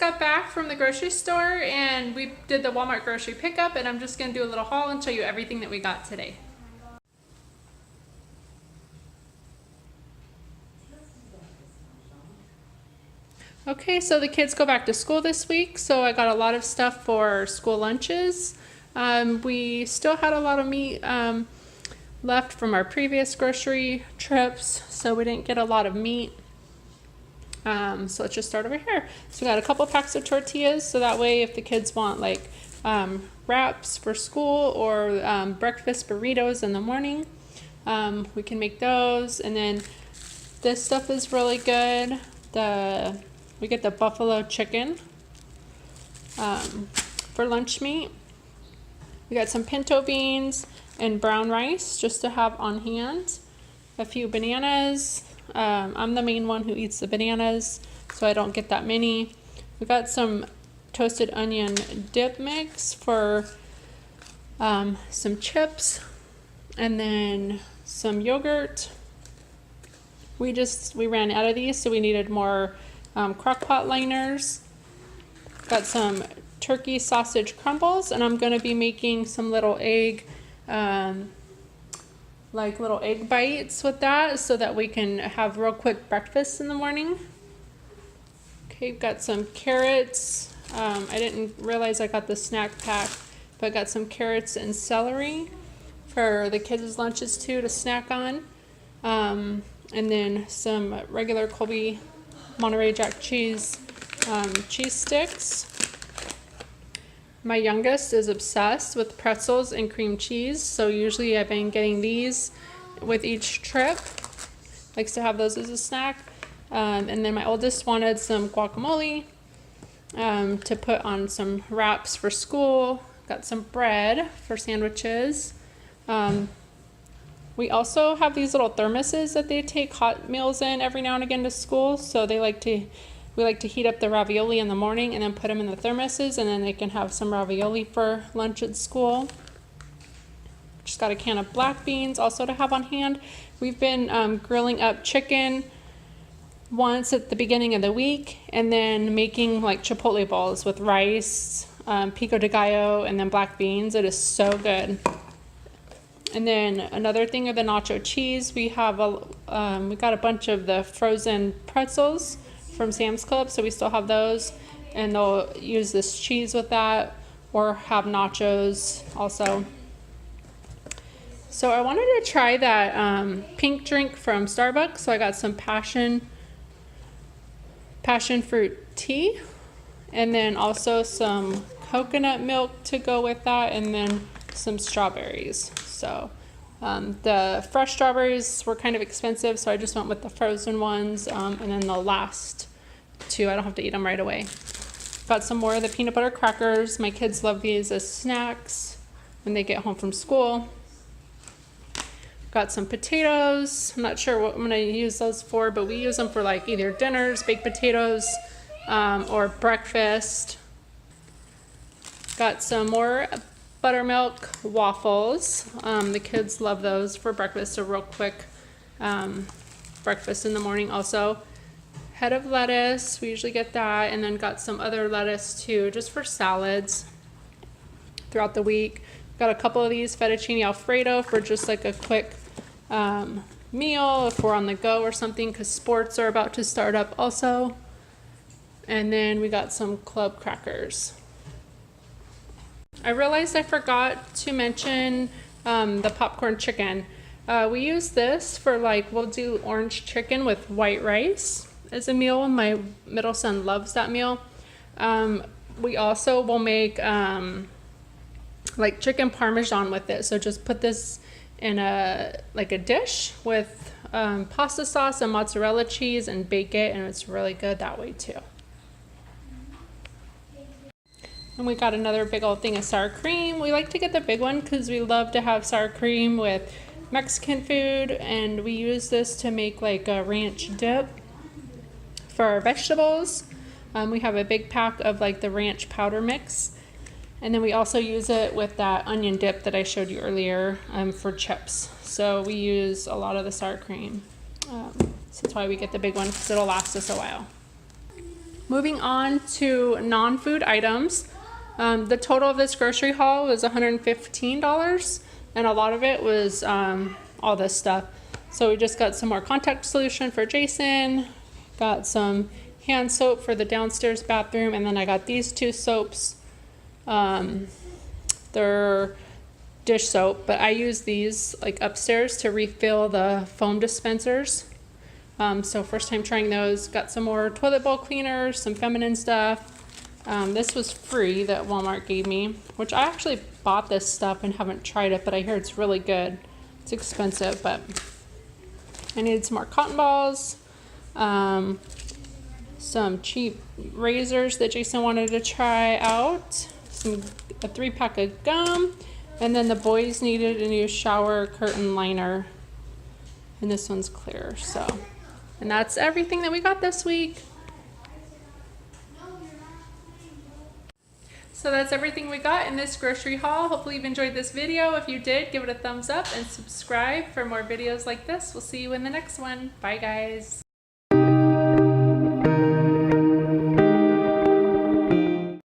got back from the grocery store and we did the Walmart grocery pickup, and I'm just going to do a little haul and show you everything that we got today. Okay, so the kids go back to school this week, so I got a lot of stuff for school lunches. We still had a lot of meat left from our previous grocery trips, so we didn't get a lot of meat. So let's just start over here. So we got a couple packs of tortillas, so that way if the kids want like wraps for school or breakfast burritos in the morning, we can make those. And then this stuff is really good. We get the buffalo chicken for lunch meat. We got some pinto beans and brown rice just to have on hand. A few bananas. I'm the main one who eats the bananas, so I don't get that many. We got some toasted onion dip mix for some chips, and then some yogurt. We ran out of these, so we needed more crock pot liners. Got some turkey sausage crumbles, and I'm going to be making some little egg little egg bites with that, so that we can have real quick breakfast in the morning. Okay, we've got some carrots. I didn't realize I got the snack pack, but I got some carrots and celery for the kids' lunches too to snack on. And then some regular Colby Monterey Jack cheese sticks. My youngest is obsessed with pretzels and cream cheese, so usually I've been getting these with each trip. Likes to have those as a snack. And then my oldest wanted some guacamole to put on some wraps for school. Got some bread for sandwiches. We also have these little thermoses that they take hot meals in every now and again to school, so we like to heat up the ravioli in the morning and then put them in the thermoses, and then they can have some ravioli for lunch at school. Just got a can of black beans also to have on hand. We've been grilling up chicken once at the beginning of the week, and then making like chipotle balls with rice, pico de gallo, and then black beans. It is so good. And then another thing of the nacho cheese. We got a bunch of the frozen pretzels from Sam's Club, so we still have those, and they'll use this cheese with that, or have nachos also. So I wanted to try that pink drink from Starbucks, so I got some passion fruit tea, and then also some coconut milk to go with that, and then some strawberries. So the fresh strawberries were kind of expensive, so I just went with the frozen ones, and then the last two, I don't have to eat them right away. Got some more of the peanut butter crackers. My kids love these as snacks when they get home from school. Got some potatoes. I'm not sure what I'm going to use those for, but we use them for like either dinners, baked potatoes, or breakfast. Got some more buttermilk waffles. The kids love those for breakfast, a real quick breakfast in the morning. Also, head of lettuce, we usually get that, and then got some other lettuce too, just for salads throughout the week. Got a couple of these fettuccine alfredo for just like a quick meal if we're on the go or something, because sports are about to start up also. And then we got some club crackers. I realized I forgot to mention the popcorn chicken. We use this for we'll do orange chicken with white rice as a meal. My middle son loves that meal. We also will make chicken parmesan with it. So just put this in a dish with pasta sauce and mozzarella cheese and bake it, and it's really good that way too. And we got another big old thing of sour cream. We like to get the big one because we love to have sour cream with Mexican food, and we use this to make like a ranch dip for our vegetables. We have a big pack of like the ranch powder mix, and then we also use it with that onion dip that I showed you earlier for chips. So we use a lot of the sour cream. So that's why we get the big one, because it'll last us a while. Moving on to non-food items. The total of this grocery haul was $115, and a lot of it was all this stuff. So we just got some more contact solution for Jason, got some hand soap for the downstairs bathroom, and then I got these two soaps. They're dish soap, but I use these like upstairs to refill the foam dispensers. So first time trying those. Got some more toilet bowl cleaners, some feminine stuff. This was free that Walmart gave me, which I actually bought this stuff and haven't tried it, but I hear it's really good. It's expensive, but I needed some more cotton balls, some cheap razors that Jason wanted to try out, a 3-pack of gum, and then the boys needed a new shower curtain liner, and this one's clear. And that's everything that we got this week. So that's everything we got in this grocery haul. Hopefully you've enjoyed this video. If you did, give it a thumbs up and subscribe for more videos like this. We'll see you in the next one. Bye guys.